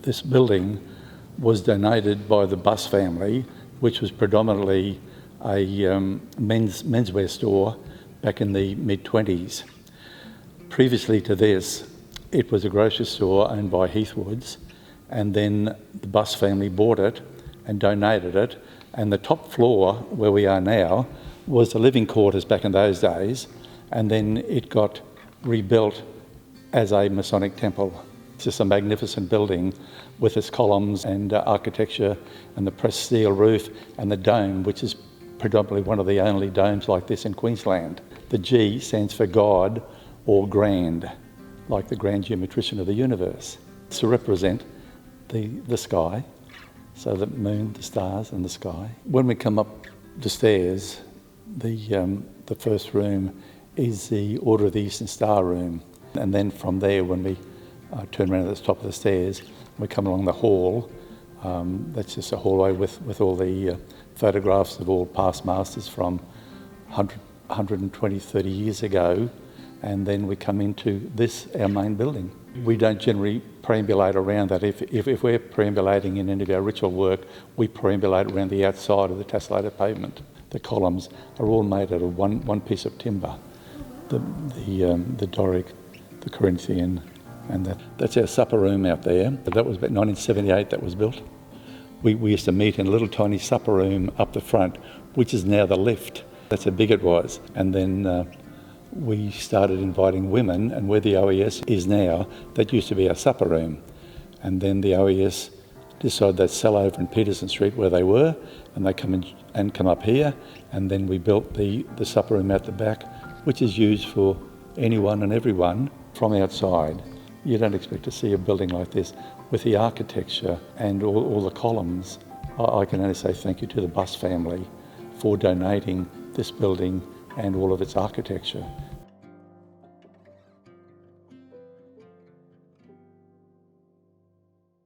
This building was donated by the Bus family, which was predominantly a menswear store back in the mid-20s. Previously to this, it was a grocery store owned by Heathwoods, and then the Bus family bought it and donated it, and the top floor, where we are now, was the living quarters back in those days, and then it got rebuilt as a Masonic temple. It's just a magnificent building with its columns and architecture and the pressed steel roof and the dome, which is predominantly one of the only domes like this in Queensland. The G stands for God or grand, like the grand geometrician of the universe. It's to represent the sky, so the moon, the stars and the sky. When we come up the stairs, the first room is the Order of the Eastern Star room. And then from there, when we turn around at the top of the stairs, we come along the hall. That's just a hallway with all the photographs of all past masters from 120, 30 years ago. And then we come into this, our main building. We don't generally perambulate around that. If we're perambulating in any of our ritual work, we perambulate around the outside of the tessellated pavement. The columns are all made out of one piece of timber. The Doric, the Corinthian, and that's our supper room out there. That was about 1978 that was built. We used to meet in a little tiny supper room up the front, which is now the lift. That's how big it was. And then we started inviting women, and where the OES is now, that used to be our supper room. And then the OES decided they'd sell over in Peterson Street where they were, and they come up here, and then we built the supper room out the back, which is used for anyone and everyone from outside. You don't expect to see a building like this with the architecture and all the columns. I can only say thank you to the Bus family for donating this building and all of its architecture.